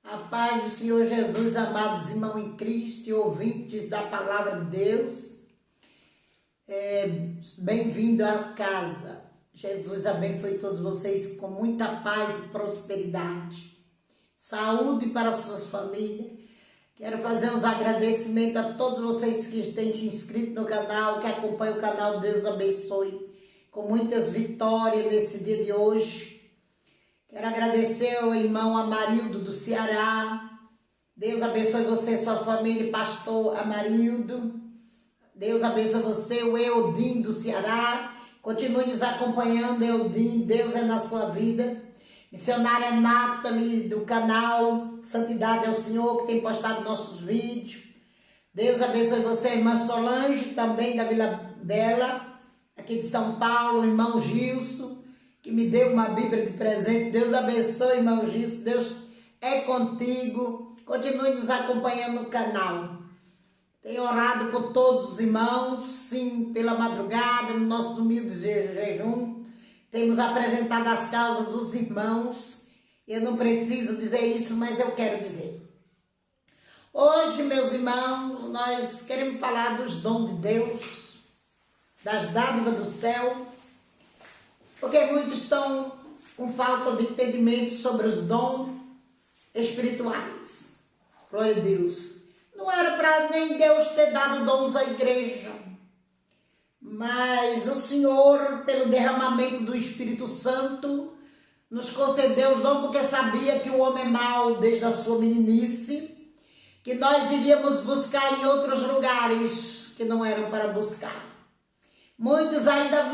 A paz do Senhor Jesus, amados irmãos em Cristo e ouvintes da palavra de Deus. Bem-vindo à casa. Jesus abençoe todos vocês com muita paz e prosperidade. Saúde para as suas famílias. Quero fazer uns agradecimentos a todos vocês que têm se inscrito no canal, que acompanham o canal. Deus abençoe com muitas vitórias nesse dia de hoje. Quero agradecer ao irmão Amarildo do Ceará. Deus abençoe você e sua família, pastor Amarildo. Deus abençoe você, o Eudim do Ceará. Continue nos acompanhando, Eudim. Deus é na sua vida. Missionária Nathalie do canal Santidade ao Senhor, que tem postado nossos vídeos. Deus abençoe você, irmã Solange, também da Vila Bela, aqui de São Paulo. Irmão Gilson, que me deu uma Bíblia de presente. Deus abençoe, irmão Gilson. Deus é contigo. Continue nos acompanhando no canal. Tenho orado por todos os irmãos, sim, pela madrugada, no nosso humilde jejum. Temos apresentado as causas dos irmãos. Eu não preciso dizer isso, mas eu quero dizer. Hoje, meus irmãos, nós queremos falar dos dons de Deus, das dádivas do céu, porque muitos estão com falta de entendimento sobre os dons espirituais. Glória a Deus. Não era para nem Deus ter dado dons à igreja, mas o Senhor, pelo derramamento do Espírito Santo, nos concedeu os dons porque sabia que o homem é mau desde a sua meninice, que nós iríamos buscar em outros lugares que não eram para buscar. Muitos ainda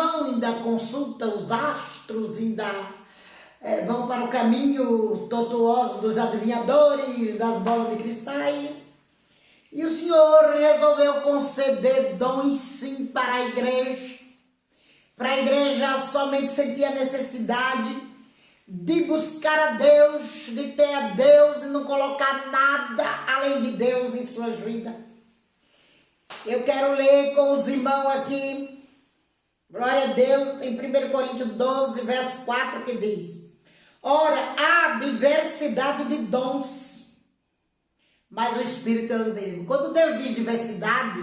consultam os astros, vão para o caminho tortuoso dos adivinhadores, das bolas de cristais. E o Senhor resolveu conceder dons sim para a igreja. Para a igreja somente sentir a necessidade de buscar a Deus, de ter a Deus e não colocar nada além de Deus em suas vidas. Eu quero ler com os irmãos aqui, glória a Deus, em 1 Coríntios 12, verso 4, que diz: ora, há diversidade de dons, mas o Espírito é o mesmo. Quando Deus diz diversidade,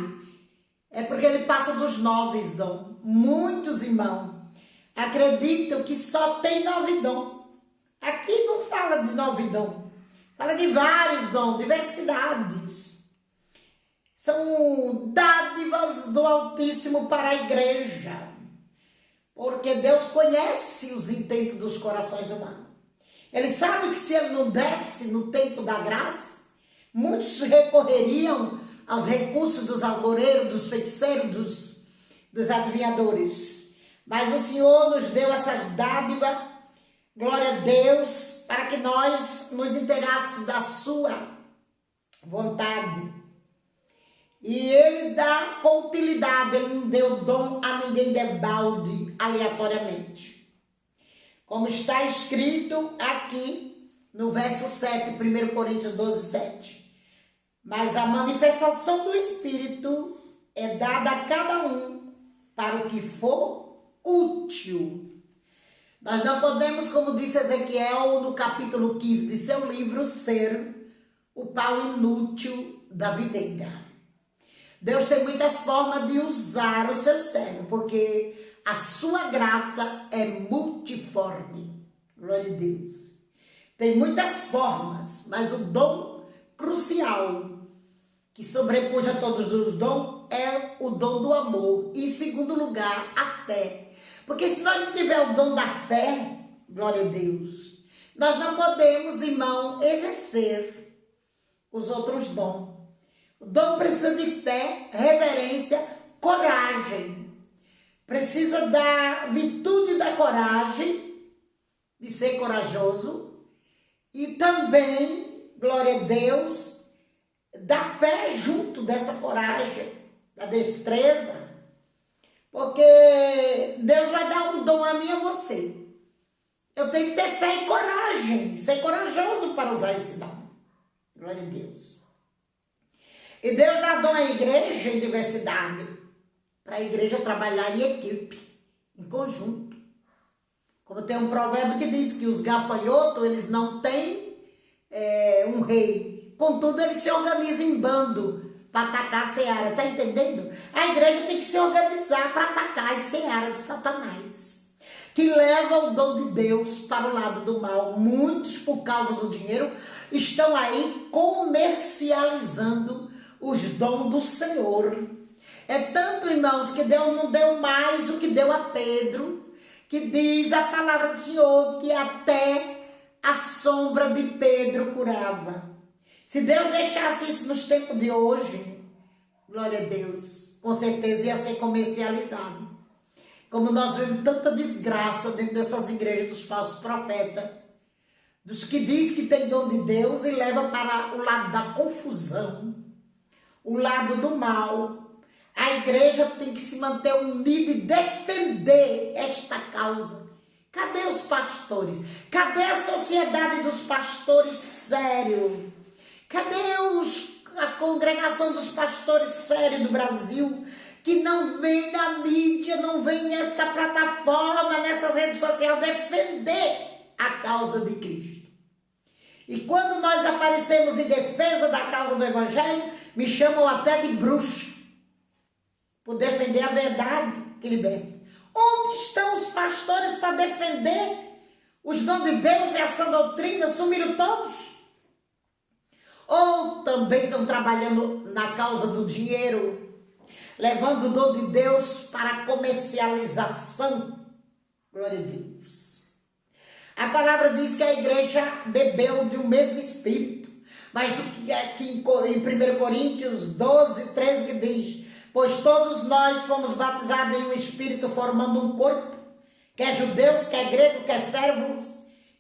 é porque ele passa dos 9 dons. Muitos irmãos acreditam que só tem 9 dons. Aqui não fala de 9 dons, fala de vários dons, diversidades. São dádivas do Altíssimo para a igreja, porque Deus conhece os intentos dos corações humanos. Ele sabe que se ele não desse no tempo da graça, muitos recorreriam aos recursos dos algoreiros, dos feiticeiros, dos adivinhadores. Mas o Senhor nos deu essas dádivas, glória a Deus, para que nós nos interássemos da sua vontade. E ele dá com utilidade, ele não deu dom a ninguém de balde, aleatoriamente. Como está escrito aqui no verso 7, 1 Coríntios 12, 7. Mas a manifestação do Espírito é dada a cada um para o que for útil. Nós não podemos, como disse Ezequiel no capítulo 15 de seu livro, ser o pau inútil da videira. Deus tem muitas formas de usar o seu servo, porque a sua graça é multiforme. Glória a Deus. Tem muitas formas, mas o dom crucial que sobrepuja todos os dons é o dom do amor. E em segundo lugar, a fé. Porque se nós não tivermos o dom da fé, glória a Deus, nós não podemos, irmão, exercer os outros dons. O dom precisa de fé, reverência, coragem. Precisa da virtude da coragem, de ser corajoso. E também, glória a Deus, da fé junto dessa coragem, da destreza. Porque Deus vai dar um dom a mim e a você. Eu tenho que ter fé e coragem, ser corajoso para usar esse dom. Glória a Deus. E Deus dá dom à igreja em diversidade, para a igreja trabalhar em equipe, em conjunto. Como tem um provérbio que diz que os gafanhotos, eles não têm um rei. Contudo, ele se organiza em bando para atacar a seara, tá entendendo? A igreja tem que se organizar para atacar as searas de Satanás, que leva o dom de Deus para o lado do mal. Muitos, por causa do dinheiro, estão aí comercializando os dons do Senhor. É tanto, irmãos, que Deus não deu mais o que deu a Pedro, que diz a palavra do Senhor que até a sombra de Pedro curava. Se Deus deixasse isso nos tempos de hoje, glória a Deus, com certeza ia ser comercializado. Como nós vemos tanta desgraça dentro dessas igrejas dos falsos profetas, dos que diz que tem dom de Deus e leva para o lado da confusão, o lado do mal. A igreja tem que se manter unida e defender esta causa. Cadê os pastores? Cadê a sociedade dos pastores sérios? Cadê a congregação dos pastores sérios do Brasil? Que não vem na mídia, não vem nessa plataforma, nessas redes sociais defender a causa de Cristo. E quando nós aparecemos em defesa da causa do Evangelho, me chamam até de bruxa, por defender a verdade que liberta. Onde estão os pastores para defender os dons de Deus e essa doutrina? Sumiram todos? Ou também estão trabalhando na causa do dinheiro, levando o dom de Deus para comercialização? Glória a Deus. A palavra diz que a igreja bebeu de um mesmo espírito, mas o que é aqui em 1 Coríntios 12, 13 que diz: pois todos nós fomos batizados em um espírito, formando um corpo, quer judeus, quer gregos, quer servos,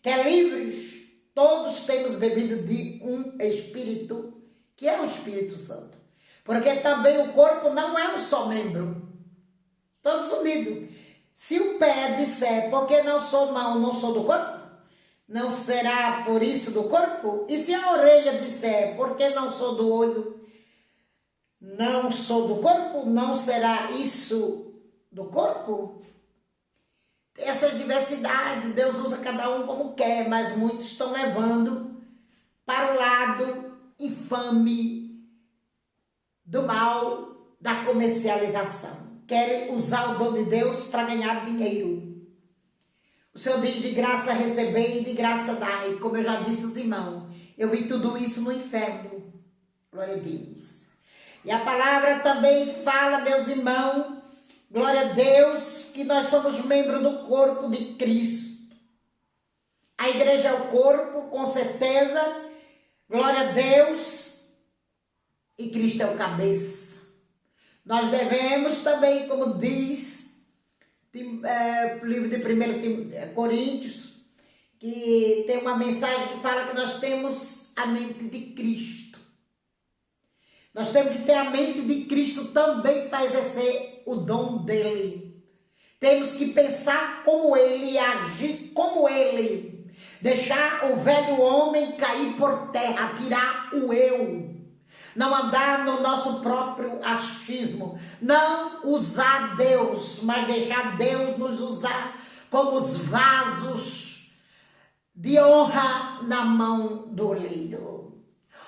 quer livres, todos temos bebido de um espírito, que é o Espírito Santo. Porque também o corpo não é um só membro, todos unidos. Se o pé disser, porque não sou mão, não sou do corpo, não será por isso do corpo? E se a orelha disser, porque não sou do olho, não sou do corpo, não será isso do corpo? Essa diversidade, Deus usa cada um como quer, mas muitos estão levando para o lado infame do mal, da comercialização. Querem usar o dom de Deus para ganhar dinheiro. O Senhor diz: de graça receber e de graça dar. E como eu já disse aos irmãos, eu vi tudo isso no inferno. Glória a Deus. E a palavra também fala, meus irmãos, glória a Deus, que nós somos membros do corpo de Cristo. A igreja é o corpo, com certeza, glória a Deus, e Cristo é o cabeça. Nós devemos também, como diz o livro de 1 Coríntios, que tem uma mensagem que fala que nós temos a mente de Cristo. Nós temos que ter a mente de Cristo também para exercer o dom dele. Temos que pensar como ele, agir como ele. Deixar o velho homem cair por terra, tirar o eu. Não andar no nosso próprio achismo. Não usar Deus, mas deixar Deus nos usar como os vasos de honra na mão do oleiro.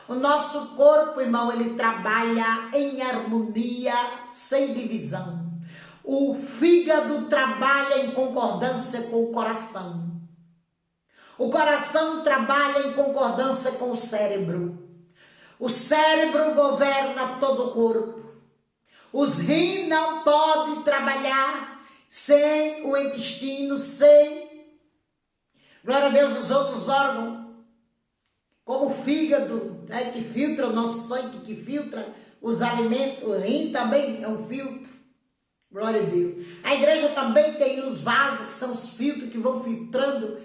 O nosso corpo, irmão, ele trabalha em harmonia, sem divisão. O fígado trabalha em concordância com o coração. O coração trabalha em concordância com o cérebro. O cérebro governa todo o corpo. Os rins não podem trabalhar sem o intestino, sem, glória a Deus, os outros órgãos, como o fígado, né, que filtra o nosso sangue, que filtra os alimentos. O rim também é um filtro. Glória a Deus. A igreja também tem os vasos, que são os filtros que vão filtrando.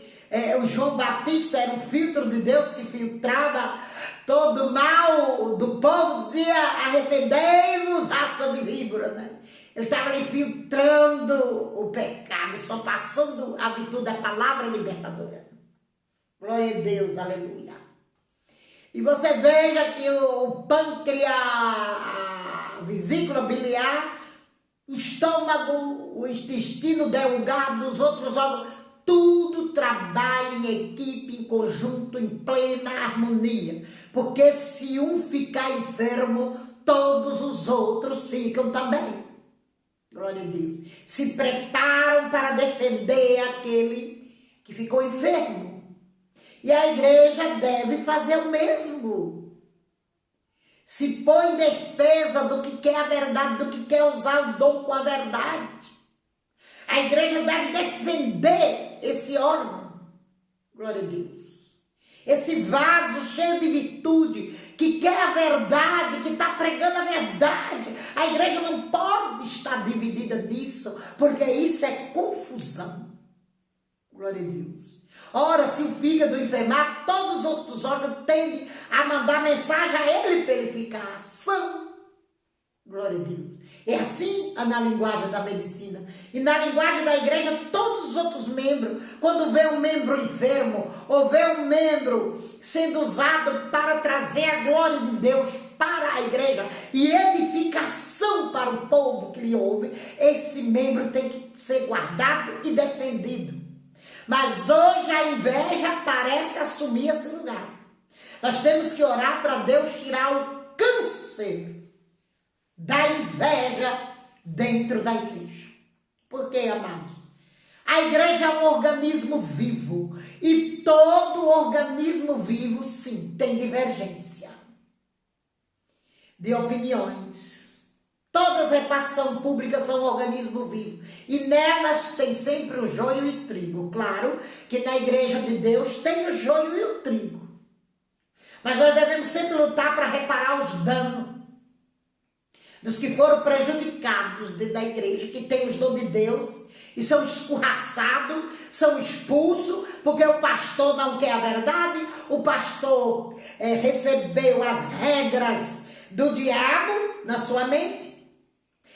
O João Batista era um filtro de Deus que filtrava todo o mal do povo. Dizia: arrependei-vos, raça de víbora, né? Ele estava ali filtrando o pecado, só passando a virtude da palavra libertadora. Glória a Deus, aleluia. E você veja que o pâncreas, a vesícula biliar, o estômago, o intestino delgado, os outros órgãos, tudo trabalha em equipe, em conjunto, em plena harmonia. Porque se um ficar enfermo, todos os outros ficam também. Glória a Deus. Se preparam para defender aquele que ficou enfermo. E a igreja deve fazer o mesmo. Se põe em defesa do que quer a verdade, do que quer usar o dom com a verdade. A igreja deve defender esse órgão. Glória a Deus. Esse vaso cheio de virtude, que quer a verdade, que está pregando a verdade. A igreja não pode estar dividida nisso, porque isso é confusão. Glória a Deus. Ora, se o fígado enfermar, todos os outros órgãos tendem a mandar mensagem a ele para ele ficar são. Glória a Deus. É assim na linguagem da medicina. E na linguagem da igreja, todos os outros membros, quando vê um membro enfermo, ou vê um membro sendo usado para trazer a glória de Deus para a igreja e edificação para o povo que lhe ouve, esse membro tem que ser guardado e defendido. Mas hoje a inveja parece assumir esse lugar. Nós temos que orar para Deus tirar o câncer da inveja dentro da igreja. Por quê, amados? A igreja é um organismo vivo. E todo organismo vivo, sim, tem divergência de opiniões. Todas as repartições públicas são um organismo vivo. E nelas tem sempre o joio e o trigo. Claro que na igreja de Deus tem o joio e o trigo. Mas nós devemos sempre lutar para reparar os danos dos que foram prejudicados dentro da igreja, que tem os dons de Deus e são escorraçados, são expulsos, porque o pastor não quer a verdade, o pastor recebeu as regras do diabo na sua mente,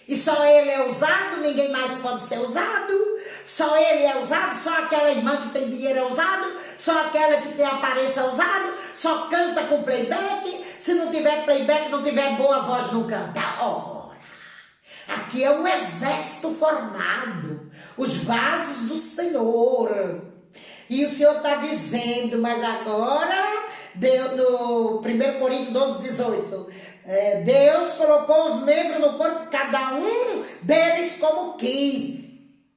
e só ele é usado, ninguém mais pode ser usado, só ele é usado, só aquela irmã que tem dinheiro é usado, só aquela que tem aparência é usado, só canta com playback, se não tiver playback, não tiver boa voz, não canta. Ora, aqui é um exército formado, os vasos do Senhor, e o Senhor está dizendo, mas agora, no 1 Coríntios 12, 18, Deus colocou os membros no corpo, cada um deles como quis.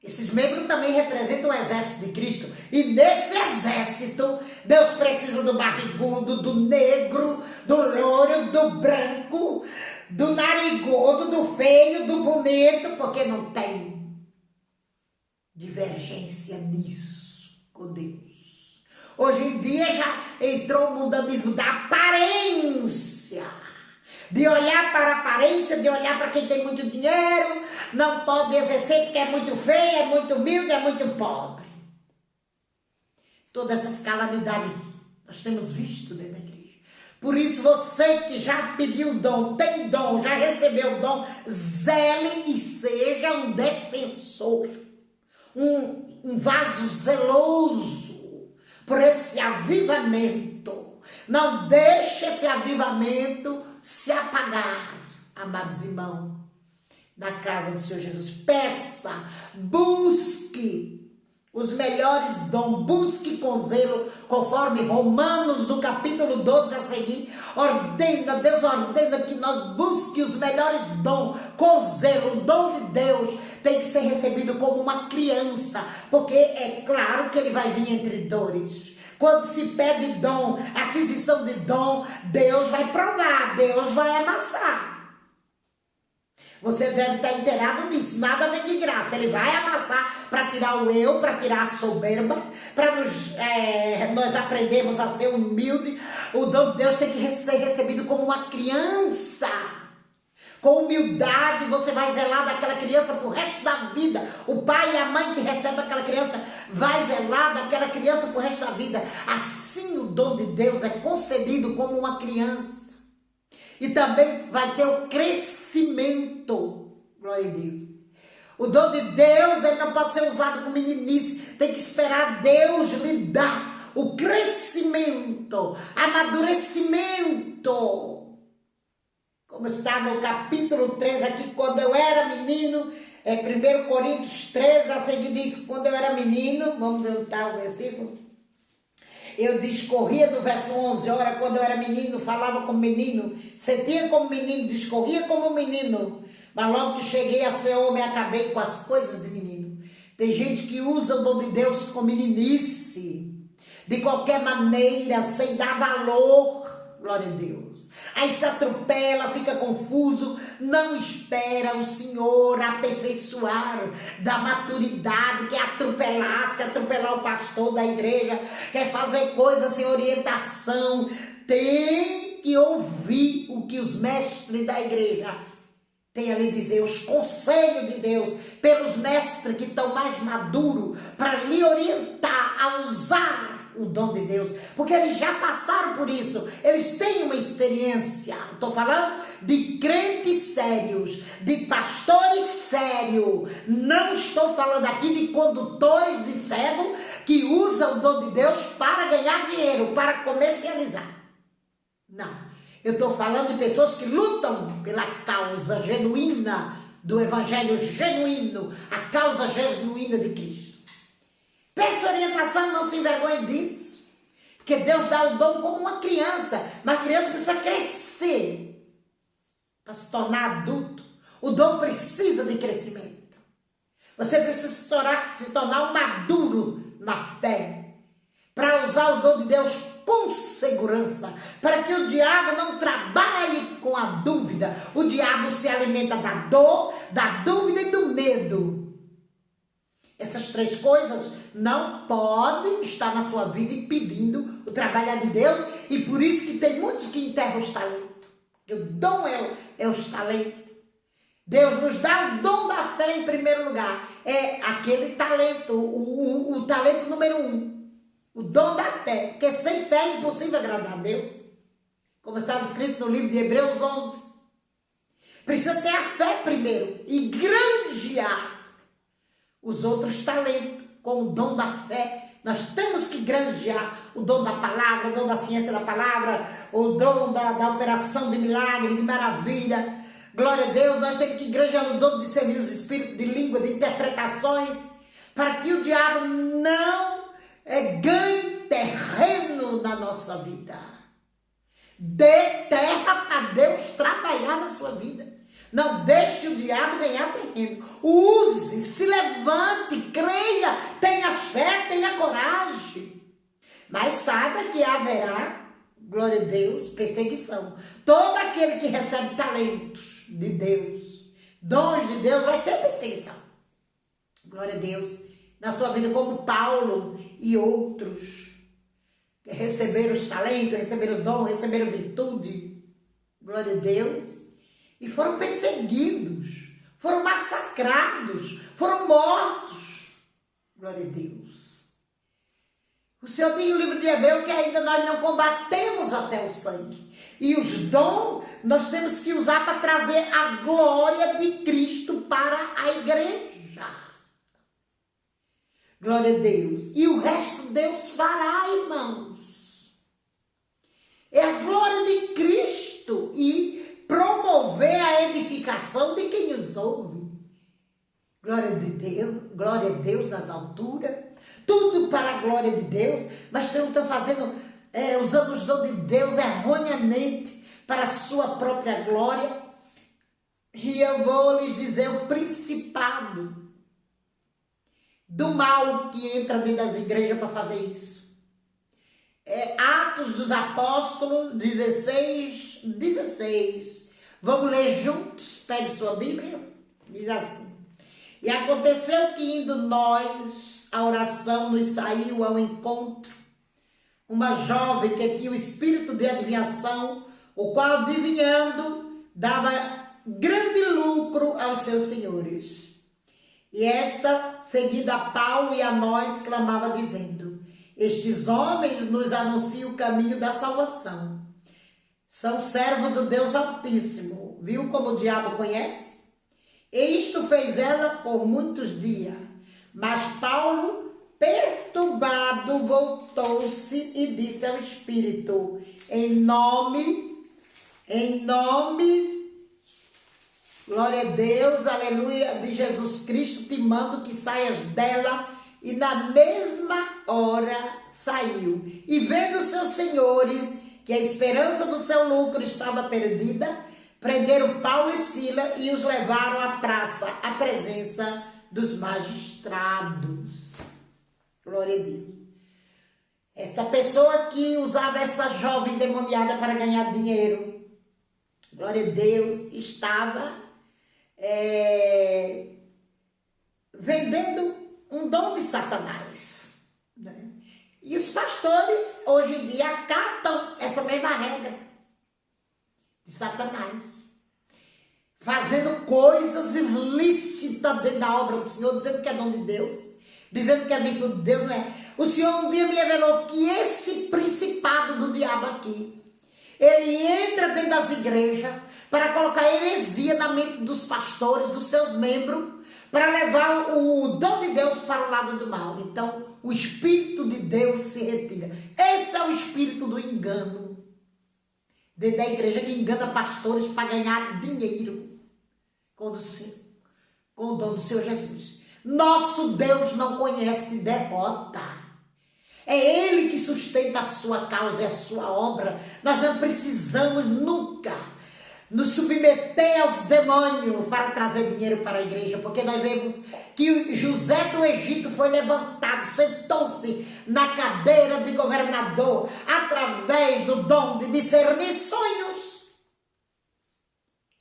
Esses membros também representam o exército de Cristo. E nesse exército, Deus precisa do barrigudo, do negro, do louro, do branco, do narigudo, do feio, do bonito, porque não tem divergência nisso com Deus. Hoje em dia já entrou o mundanismo da aparência. De olhar para a aparência, de olhar para quem tem muito dinheiro, não pode exercer porque é muito feio, é muito humilde, é muito pobre. Todas essas calamidades nós temos visto dentro da igreja. Por isso você que já pediu dom, tem dom, já recebeu dom, zele e seja um defensor, um vaso zeloso por esse avivamento. Não deixe esse avivamento se apagar, amados irmãos, na casa do Senhor Jesus. Peça, busque os melhores dons, busque com zelo, conforme Romanos, no capítulo 12 a seguir, Deus ordena que nós busquemos os melhores dons, com zelo. O dom de Deus tem que ser recebido como uma criança, porque é claro que ele vai vir entre dores. Quando se pede dom, aquisição de dom, Deus vai provar, Deus vai amassar. Você deve estar inteirado nisso, nada vem de graça. Ele vai amassar para tirar o eu, para tirar a soberba, para nós aprendermos a ser humilde. O dom de Deus tem que ser recebido como uma criança. Com humildade, você vai zelar daquela criança pro resto da vida. O pai e a mãe que recebem aquela criança vai zelar daquela criança pro resto da vida. Assim o dom de Deus é concedido como uma criança. E também vai ter o crescimento. Glória a Deus. O dom de Deus ele não pode ser usado com meninice. Tem que esperar Deus lhe dar o crescimento, amadurecimento. Como está no capítulo 3 aqui, quando eu era menino, É 1 Coríntios 13, a seguir diz que quando eu era menino, vamos ver o versículo. Eu discorria do verso 11, ora, quando eu era menino, falava como menino, sentia como menino, discorria como menino. Mas logo que cheguei a ser homem, acabei com as coisas de menino. Tem gente que usa o dom de Deus com meninice, de qualquer maneira, sem dar valor, glória a Deus. Aí se atropela, fica confuso, não espera o Senhor aperfeiçoar da maturidade, quer atropelar o pastor da igreja, quer fazer coisas sem orientação. Tem que ouvir o que os mestres da igreja têm a lhe dizer, os conselhos de Deus, pelos mestres que estão mais maduros, para lhe orientar a usar o dom de Deus, porque eles já passaram por isso, eles têm uma experiência. Estou falando de crentes sérios, de pastores sérios, não estou falando aqui de condutores de cego que usam o dom de Deus para ganhar dinheiro, para comercializar. Não, eu estou falando de pessoas que lutam pela causa genuína do evangelho genuíno, a causa genuína de Cristo. Peça orientação, não se envergonhe disso. Porque Deus dá o dom como uma criança. Mas a criança precisa crescer para se tornar adulto. O dom precisa de crescimento. Você precisa se tornar um maduro na fé. Para usar o dom de Deus com segurança. Para que o diabo não trabalhe com a dúvida. O diabo se alimenta da dor, da dúvida e do medo. Essas três coisas não podem estar na sua vida impedindo o trabalho de Deus, e por isso que tem muitos que enterram os talentos. Porque o dom é os talentos. Deus nos dá o dom da fé em primeiro lugar. É aquele talento, o talento número 1. O dom da fé. Porque sem fé é impossível agradar a Deus. Como estava escrito no livro de Hebreus 11. Precisa ter a fé primeiro e granjear os outros talentos com o dom da fé. Nós temos que granjear o dom da palavra, o dom da ciência da palavra, o dom da operação de milagre, de maravilha. Glória a Deus, nós temos que granjear o dom de discernir os espíritos, de língua, de interpretações, para que o diabo não ganhe terreno na nossa vida. Dê terra para Deus trabalhar na sua vida. Não deixe o diabo ganhar terreno. Use, se levante, creia, tenha fé, tenha coragem. Mas saiba que haverá, glória a Deus, perseguição. Todo aquele que recebe talentos de Deus, dons de Deus, vai ter perseguição. Glória a Deus. Na sua vida, como Paulo e outros que receberam os talentos, receberam o dom, receberam virtude. Glória a Deus. E foram perseguidos, foram massacrados, foram mortos. Glória a Deus. O Senhor diz no livro de Hebreus que ainda nós não combatemos até o sangue. E os dons nós temos que usar para trazer a glória de Cristo para a igreja. Glória a Deus. E o resto Deus fará, irmãos. É a glória de Cristo e promover a edificação de quem nos ouve. Glória a Deus nas alturas, tudo para a glória de Deus, mas vocês não estão fazendo, usando os dons de Deus erroneamente para a sua própria glória. E eu vou lhes dizer o principado do mal que entra dentro das igrejas para fazer isso. Atos dos Apóstolos 16. Vamos ler juntos? Pegue sua Bíblia. Diz assim: e aconteceu que indo nós à oração nos saiu ao encontro uma jovem que tinha o espírito de adivinhação, o qual adivinhando dava grande lucro aos seus senhores. E esta, seguindo a Paulo e a nós, clamava dizendo: estes homens nos anunciam o caminho da salvação. São servos do Deus Altíssimo. Viu como o diabo conhece? E isto fez ela por muitos dias. Mas Paulo, perturbado, voltou-se e disse ao Espírito: em nome Glória a Deus, aleluia, de Jesus Cristo, te mando que saias dela. E na mesma hora saiu. E vendo seus senhores que a esperança do seu lucro estava perdida, prenderam Paulo e Sila e os levaram à praça, à presença dos magistrados. Glória a Deus. Esta pessoa que usava essa jovem demoniada para ganhar dinheiro, glória a Deus, estava vendendo um dom de Satanás, né? E os pastores hoje em dia acatam essa mesma regra de Satanás, fazendo coisas ilícitas dentro da obra do Senhor, dizendo que é dom de Deus, dizendo que é virtude de Deus, não é? O Senhor um dia me revelou que esse principado do diabo aqui, ele entra dentro das igrejas para colocar heresia na mente dos pastores, dos seus membros, para levar o dom de Deus para o lado do mal. Então, o Espírito de Deus se retira. Esse é o espírito do engano dentro da igreja, que engana pastores para ganhar dinheiro com o dom do Senhor Jesus. Nosso Deus não conhece derrota. É Ele que sustenta a sua causa e a sua obra. Nós não precisamos nunca nos submeter aos demônios para trazer dinheiro para a igreja, porque nós vemos que José do Egito foi levantado, sentou-se na cadeira de governador através do dom de discernir sonhos,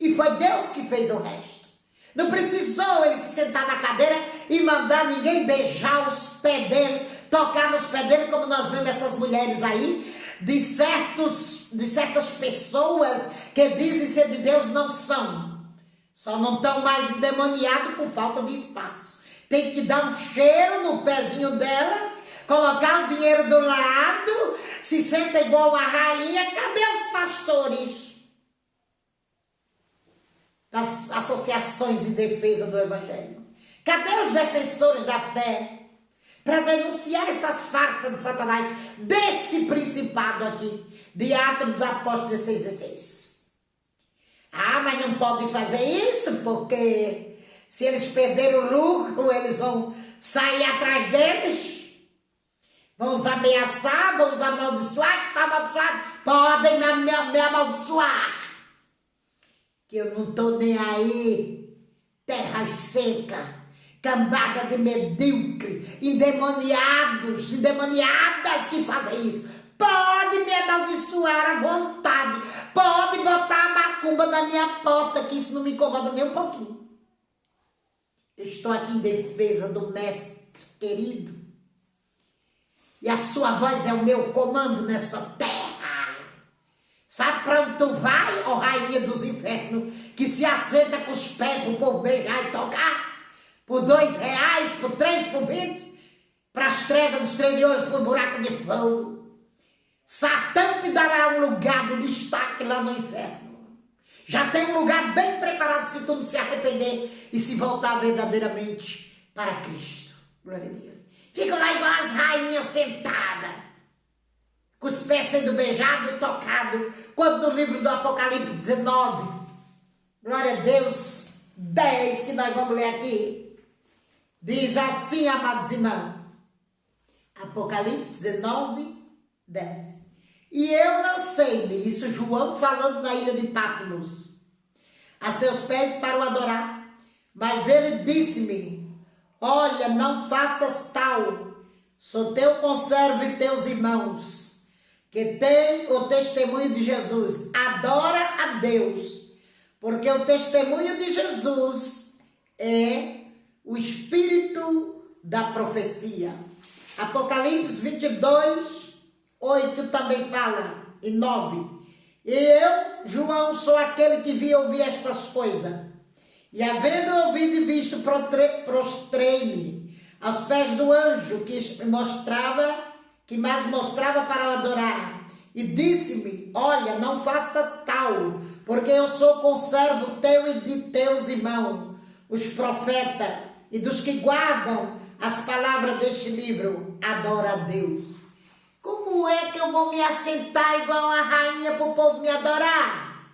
e foi Deus que fez o resto. Não precisou ele se sentar na cadeira e mandar ninguém beijar os pés dele, tocar nos pés dele, como nós vemos essas mulheres aí, de certas pessoas que dizem ser de Deus, não são. Só não estão mais endemoniados por falta de espaço. Tem que dar um cheiro no pezinho dela, colocar o dinheiro do lado, se senta igual uma rainha. Cadê os pastores das associações em defesa do Evangelho? Cadê os defensores da fé para denunciar essas farsas de Satanás, desse principado aqui, de Atos dos Apóstolos 16:16? Ah, mas não pode fazer isso, porque se eles perderem o lucro, eles vão sair atrás deles, vão os ameaçar, vão os amaldiçoar. Está amaldiçoado? Podem me amaldiçoar, que eu não estou nem aí. Terra seca, cambada de medíocre, endemoniados, endemoniadas que fazem isso. Pode me amaldiçoar à vontade, pode botar a macumba na minha porta, que isso não me incomoda nem um pouquinho. Eu estou aqui em defesa do mestre querido, e a sua voz é o meu comando nessa terra. Sabe para onde tu vai, ó rainha dos infernos, que se assenta com os pés para o povo beijar e tocar? Por R$2, por 3, por 20, para as trevas exteriores, por buraco de fogo. Satã te dará um lugar de destaque lá no inferno. Já tem um lugar bem preparado se tu não se arrepender e se voltar verdadeiramente para Cristo. Glória a Deus. Fica lá igual as rainhas sentadas, com os pés sendo beijados e tocados, quando no livro do Apocalipse 19, glória a Deus, 10, que nós vamos ler aqui, diz assim, amados irmãos, Apocalipse 19, 10. E eu lancei-me, isso João falando na ilha de Patmos, a seus pés para o adorar. Mas ele disse-me, olha, não faças tal, sou teu conservo e teus irmãos, que tem o testemunho de Jesus. Adora a Deus, porque o testemunho de Jesus é o espírito da profecia. Apocalipse 22, 8 também fala, e 9. E eu, João, sou aquele que vi e ouvi estas coisas. E havendo ouvido e visto, prostrei-me aos pés do anjo que mais mostrava para o adorar. E disse-me, olha, não faça tal, porque eu sou conservo teu e de teus irmãos, os profetas, e dos que guardam as palavras deste livro. Adora a Deus. Como é que eu vou me assentar igual a rainha para o povo me adorar?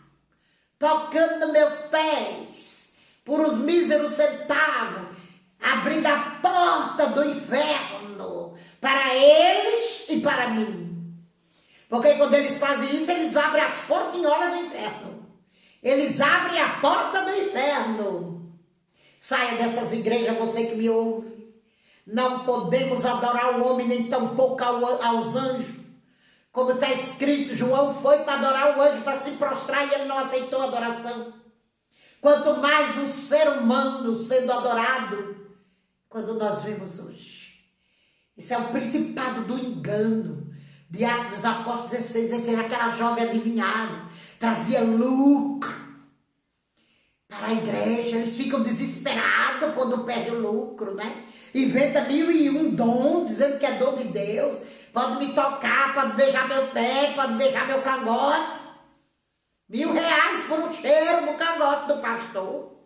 Tocando nos meus pés. por uns míseros centavos, abrindo a porta do inferno para eles e para mim. Porque quando eles fazem isso, eles abrem as portinholas do inferno. Eles abrem a porta do inferno. Saia dessas igrejas, você que me ouve. Não podemos adorar o homem, nem tampouco aos anjos. Como está escrito, João foi para adorar o anjo, para se prostrar, e ele não aceitou a adoração. Quanto mais um ser humano sendo adorado, quando nós vemos hoje. Isso é o principado do engano. De Atos dos Apóstolos 16, aquela jovem adivinhava, trazia lucro para a igreja. Eles ficam desesperados quando perdem o lucro, né? Inventa 1001 dom, dizendo que é dom de Deus. Pode me tocar, pode beijar meu pé, pode beijar meu cangote. R$1000 por um cheiro no cangote do pastor.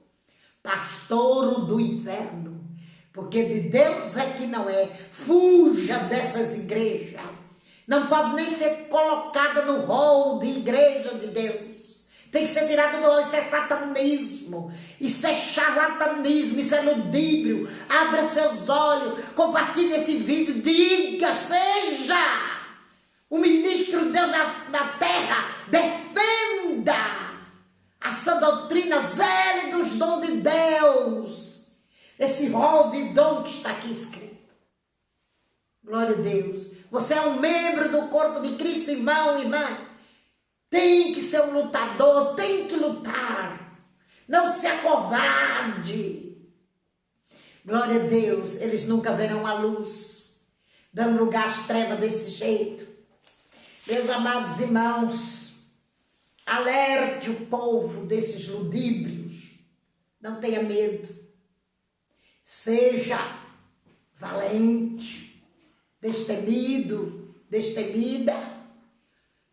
Pastouro do inferno. Porque de Deus é que não é. Fuja dessas igrejas. Não pode nem ser colocada no rol de igreja de Deus. Tem que ser tirada do rol. Isso é satanismo. Isso é charlatanismo. Isso é ludíbrio. Abra seus olhos. Compartilhe esse vídeo. Diga, seja o ministro de Deus na terra. Defenda a sã doutrina. Zele dos dons de Deus. Esse rol de dom que está aqui escrito. Glória a Deus. Você é um membro do corpo de Cristo, irmão e irmã. Tem que ser um lutador, tem que lutar. Não se acovarde. Glória a Deus. Eles nunca verão a luz, dando lugar às trevas desse jeito. Meus amados irmãos, alerte o povo desses ludíbrios. Não tenha medo. Seja valente, destemido, destemida.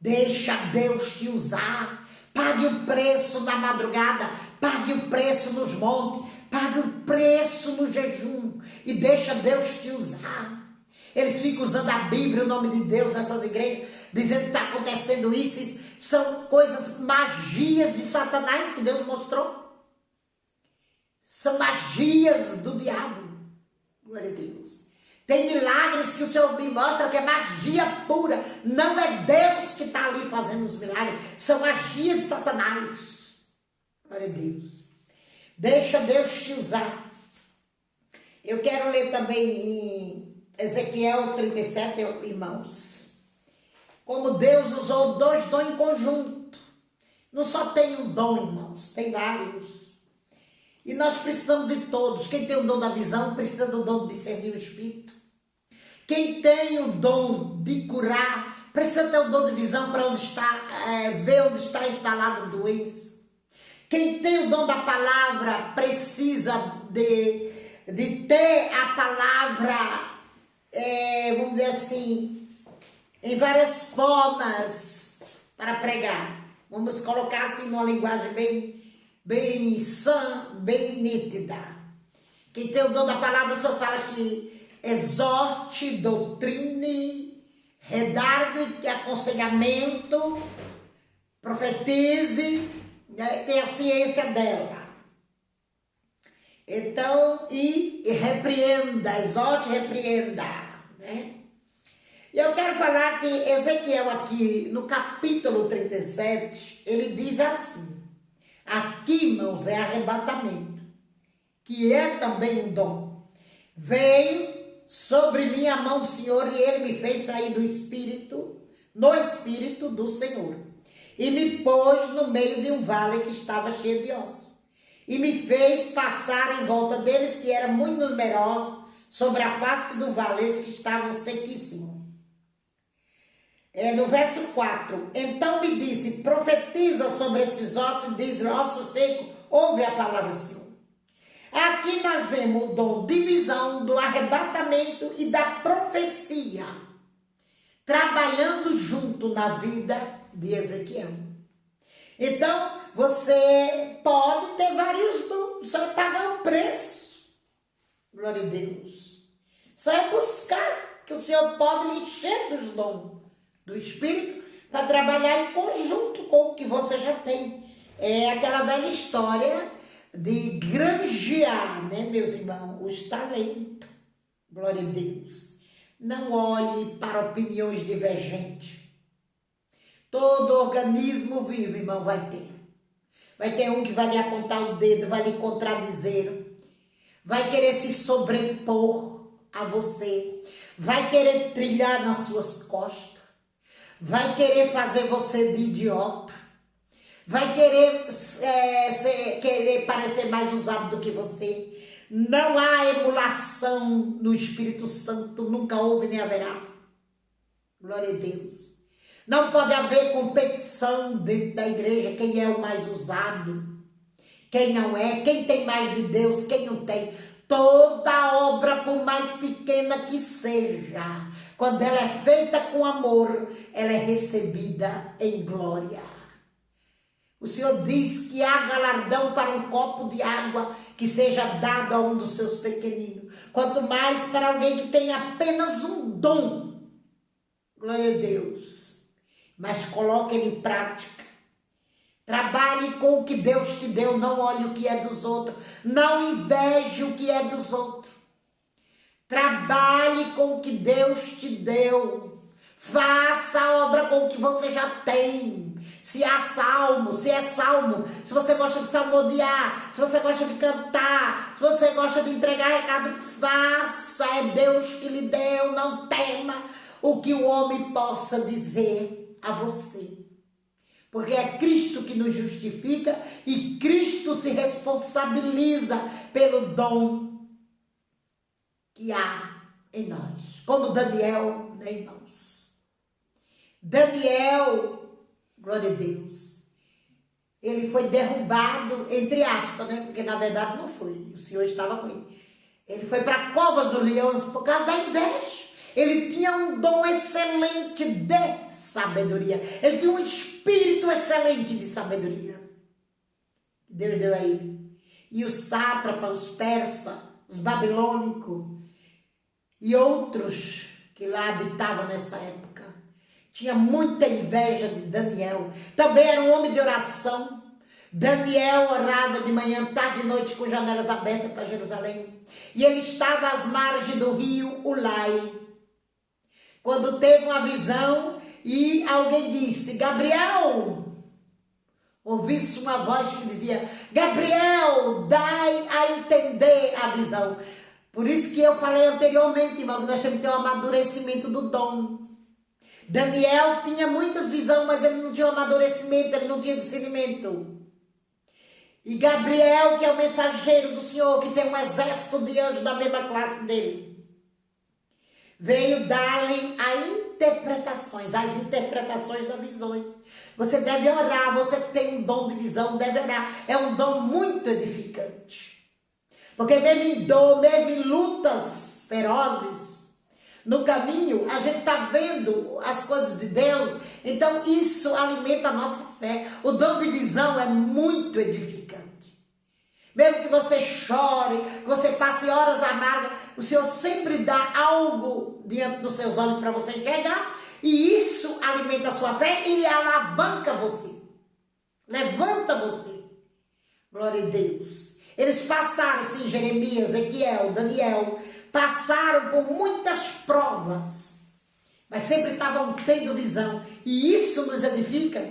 Deixa Deus te usar. Pague o preço na madrugada, pague o preço nos montes, pague o preço no jejum e deixa Deus te usar. Eles ficam usando a Bíblia, o nome de Deus nessas igrejas, dizendo que está acontecendo isso. São coisas, magias de Satanás que Deus mostrou. São magias do diabo. Glória a Deus. Tem milagres que o Senhor me mostra que é magia pura. Não é Deus que está ali fazendo os milagres. São magias de Satanás. Glória a Deus. Deixa Deus te usar. Eu quero ler também em Ezequiel 37, irmãos. Como Deus usou 2 dons em conjunto. Não só tem um dom, irmãos. Tem vários. E nós precisamos de todos. Quem tem o dom da visão precisa do dom de discernir o Espírito. Quem tem o dom de curar precisa ter o dom de visão para onde está, ver onde está instalada a doença. Quem tem o dom da palavra precisa de ter a palavra, vamos dizer assim, em várias formas para pregar. Vamos colocar assim numa linguagem bem sã, bem nítida. Quem tem o dom da palavra, o Senhor fala que exorte, doutrine, redargue, aconselhamento, profetize, né? Tem a ciência dela. Então, e repreenda, exorte, repreenda, né? E eu quero falar que Ezequiel aqui, no capítulo 37, ele diz assim, aqui, irmãos, é arrebatamento, que é também um dom. Veio sobre mim a mão do Senhor e ele me fez sair no Espírito do Senhor. E me pôs no meio de um vale que estava cheio de ossos. E me fez passar em volta deles, que eram muito numerosos, sobre a face do vale, eles que estavam sequíssimos. No verso 4, então me disse, profetiza sobre esses ossos, diz, ossos secos, ouve a palavra do Senhor. Aqui nós vemos o dom de visão, do arrebatamento e da profecia, trabalhando junto na vida de Ezequiel. Então, você pode ter vários dons, só é pagar o preço. Glória a Deus. Só é buscar, que o Senhor pode lhe encher dos dons do Espírito para trabalhar em conjunto com o que você já tem. É aquela velha história de granjear, né, meus irmãos, os talentos. Glória a Deus. Não olhe para opiniões divergentes. Todo organismo vivo, irmão, vai ter. Vai ter um que vai lhe apontar o dedo, vai lhe contradizer, vai querer se sobrepor a você, vai querer trilhar nas suas costas, vai querer fazer você de idiota, vai querer, querer parecer mais usado do que você. Não há emulação no Espírito Santo, nunca houve nem haverá. Glória a Deus. Não pode haver competição dentro da igreja, quem é o mais usado, quem não é, quem tem mais de Deus, quem não tem. Toda obra, por mais pequena que seja, quando ela é feita com amor, ela é recebida em glória. O Senhor diz que há galardão para um copo de água que seja dado a um dos seus pequeninos. Quanto mais para alguém que tem apenas um dom. Glória a Deus. Mas coloque ele em prática. Trabalhe com o que Deus te deu, não olhe o que é dos outros. Não inveje o que é dos outros. Trabalhe com o que Deus te deu. Faça a obra com o que você já tem. Se há salmo, se é salmo, se você gosta de salmodiar, se você gosta de cantar, se você gosta de entregar recado, faça. É Deus que lhe deu, não tema o que o homem possa dizer a você, porque é Cristo que nos justifica e Cristo se responsabiliza pelo dom que há em nós, como Daniel, né, irmãos? Daniel, glória a Deus, ele foi derrubado, entre aspas, né, porque na verdade não foi, o Senhor estava com ele foi para a cova dos leões por causa da inveja. Ele tinha um dom excelente de sabedoria. Ele tinha um espírito excelente de sabedoria. Deus deu a ele. E os sátrapas, os persas, os babilônicos e outros que lá habitavam nessa época, tinha muita inveja de Daniel. Também era um homem de oração. Daniel orava de manhã, tarde e noite com janelas abertas para Jerusalém. E ele estava às margens do rio Ulai. Quando teve uma visão e alguém disse, Gabriel, ouvi-se uma voz que dizia, Gabriel, dai a entender a visão. Por isso que eu falei anteriormente, irmão, que nós temos que ter um amadurecimento do dom. Daniel tinha muitas visões, mas ele não tinha um amadurecimento, ele não tinha discernimento. E Gabriel, que é o mensageiro do Senhor, que tem um exército de anjos da mesma classe dele, veio dar-lhe as interpretações das visões. Você deve orar, você que tem um dom de visão, deve orar. É um dom muito edificante. Porque mesmo em dor, mesmo em lutas ferozes, no caminho, a gente está vendo as coisas de Deus. Então isso alimenta a nossa fé. O dom de visão é muito edificante. Mesmo que você chore, que você passe horas amargas, o Senhor sempre dá algo diante dos seus olhos para você enxergar. E isso alimenta a sua fé e alavanca você. Levanta você. Glória a Deus. Eles passaram, sim, Jeremias, Ezequiel, Daniel, passaram por muitas provas, mas sempre estavam tendo visão. E isso nos edifica,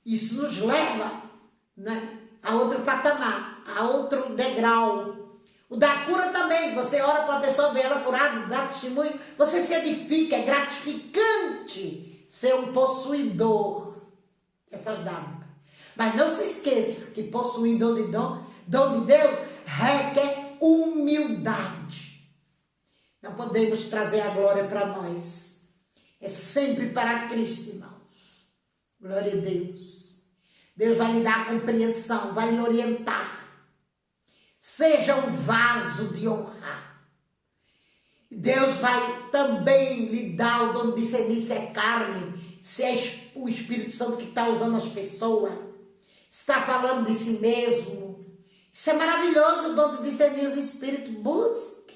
isso nos leva, né, a outro patamar, a outro degrau. O da cura também, você ora para a pessoa, vê ela curada, dá testemunho, você se edifica, é gratificante ser um possuidor dessas dádivas. Mas não se esqueça que possuidor de dom de Deus requer humildade. Não podemos trazer a glória para nós. É sempre para Cristo, irmãos. Glória a Deus. Deus vai lhe dar a compreensão, vai lhe orientar. Seja um vaso de honra. Deus vai também lhe dar o dom de discernir se é carne, se é o Espírito Santo que está usando as pessoas, está falando de si mesmo. Isso é maravilhoso, o dom de discernir os espíritos. Busque,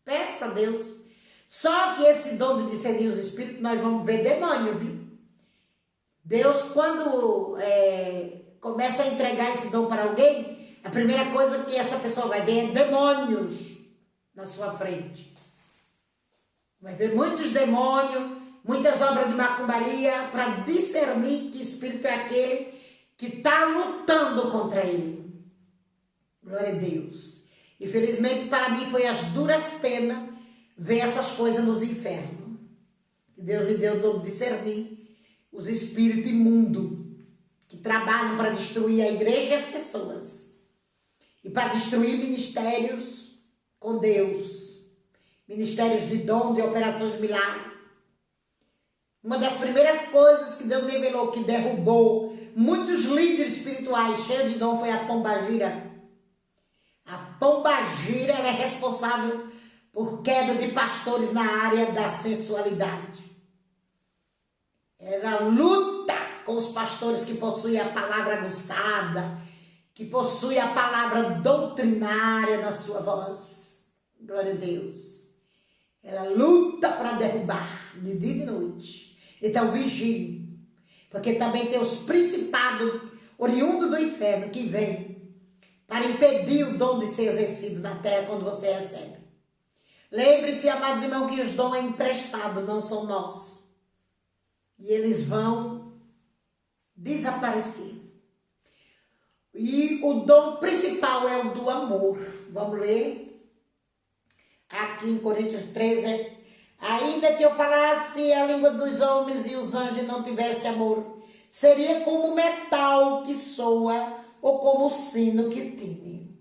peça a Deus. Só que esse dom de discernir os espíritos, nós vamos ver demônio, viu? Deus, quando começa a entregar esse dom para alguém, a primeira coisa que essa pessoa vai ver é demônios na sua frente. Vai ver muitos demônios, muitas obras de macumbaria, para discernir que espírito é aquele que está lutando contra ele. Glória a Deus. Infelizmente, para mim, foi as duras penas ver essas coisas nos infernos. Deus me deu de discernir os espíritos imundos que trabalham para destruir a igreja e as pessoas. E para destruir ministérios com Deus. Ministérios de dom, de operações de milagre. Uma das primeiras coisas que Deus me revelou, que derrubou muitos líderes espirituais cheios de dom, foi a pombagira. A pombagira, ela é responsável por queda de pastores na área da sensualidade. Ela luta com os pastores que possuem a palavra aguçada, que possuem a palavra doutrinária na sua voz. Glória a Deus. Ela luta para derrubar de dia e de noite. Então vigie, porque também tem os principados oriundos do inferno que vêm para impedir o dom de ser exercido na terra quando você recebe. Lembre-se, amados irmãos, que os dons é emprestados, não são nossos. E eles vão desaparecer. E o dom principal é o do amor. Vamos ler? Aqui em Coríntios 13, ainda que eu falasse a língua dos homens e os anjos não tivesse amor, seria como metal que soa ou como o sino que tine.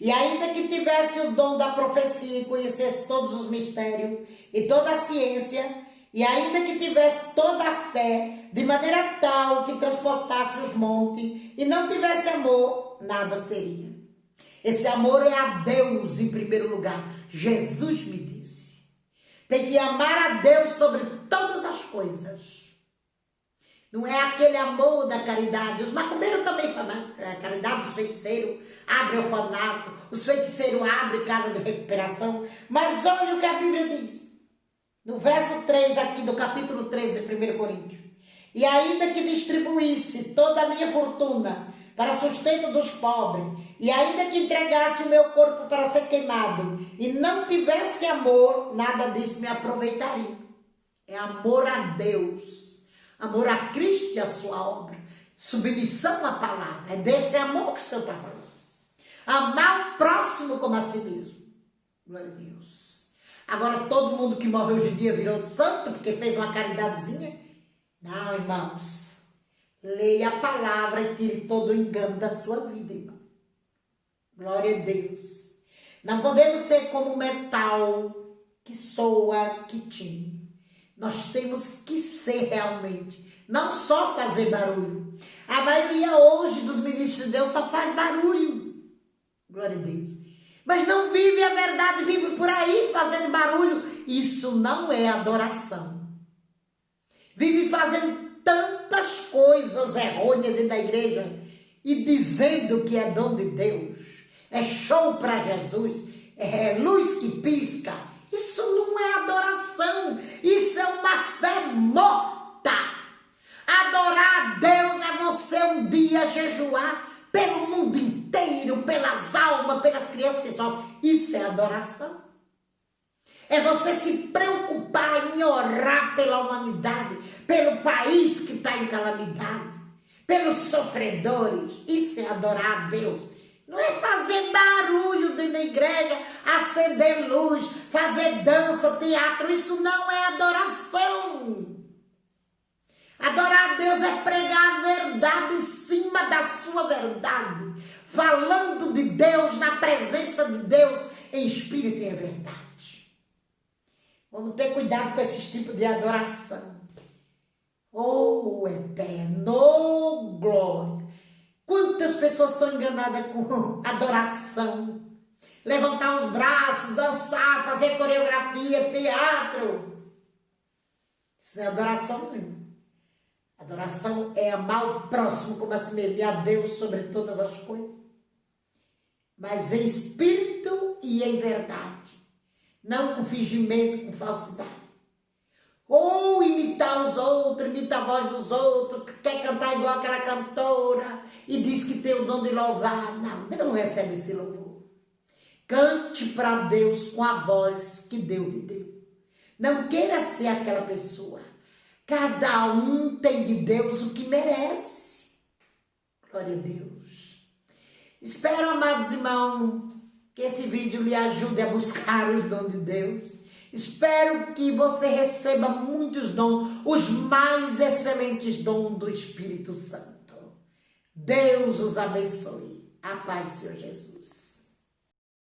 E ainda que tivesse o dom da profecia e conhecesse todos os mistérios e toda a ciência, e ainda que tivesse toda a fé, de maneira tal que transportasse os montes, e não tivesse amor, nada seria. Esse amor é a Deus em primeiro lugar. Jesus me disse. Tem que amar a Deus sobre todas as coisas. Não é aquele amor da caridade. Os macumbeiros também falam. A caridade dos feiticeiros abre orfanato. Os feiticeiros abrem casa de recuperação. Mas olha o que a Bíblia diz. No verso 3 aqui do capítulo 3 de 1 Coríntios. E ainda que distribuísse toda a minha fortuna para sustento dos pobres, e ainda que entregasse o meu corpo para ser queimado, e não tivesse amor, nada disso me aproveitaria. É amor a Deus, amor a Cristo e a sua obra, submissão à palavra. É desse amor que o Senhor está falando. Amar o próximo como a si mesmo. Glória a Deus. Agora todo mundo que morre hoje em dia virou santo porque fez uma caridadezinha? Não, irmãos. Leia a palavra e tire todo o engano da sua vida, irmão. Glória a Deus. Não podemos ser como metal que soa, que tine. Nós temos que ser realmente, não só fazer barulho. A maioria hoje dos ministros de Deus só faz barulho. Glória a Deus. Mas não vive a verdade, vive por aí fazendo barulho. Isso não é adoração. Vive fazendo tantas coisas errôneas dentro da igreja e dizendo que é dom de Deus, é show para Jesus, é luz que pisca. Isso não é adoração, isso é uma fé morta. Adorar a Deus é você um dia jejuar pelo mundo inteiro, pelas almas, pelas crianças que sofrem. Isso é adoração. É você se preocupar em orar pela humanidade, pelo país que está em calamidade, pelos sofredores. Isso é adorar a Deus. Não é fazer barulho dentro da igreja, acender luz, fazer dança, teatro. Isso não é adoração. Adorar a Deus é pregar a verdade em cima da sua verdade, falando de Deus, na presença de Deus, em espírito e em verdade. Vamos ter cuidado com esses tipos de adoração. Oh, eterno, oh, glória. Quantas pessoas estão enganadas com adoração? Levantar os braços, dançar, fazer coreografia, teatro. Isso não é adoração, não. Adoração é amar o próximo como a si mesmo e a Deus sobre todas as coisas. Mas em espírito e em verdade. Não com fingimento, com falsidade. Ou imitar os outros, imita a voz dos outros, quer cantar igual aquela cantora e diz que tem o dom de louvar. Não, Deus não recebe esse louvor. Cante para Deus com a voz que Deus lhe deu. Não queira ser aquela pessoa. Cada um tem de Deus o que merece. Glória a Deus. Espero, amados irmãos, que esse vídeo lhe ajude a buscar os dons de Deus. Espero que você receba muitos dons, os mais excelentes dons do Espírito Santo. Deus os abençoe. A paz do Senhor Jesus.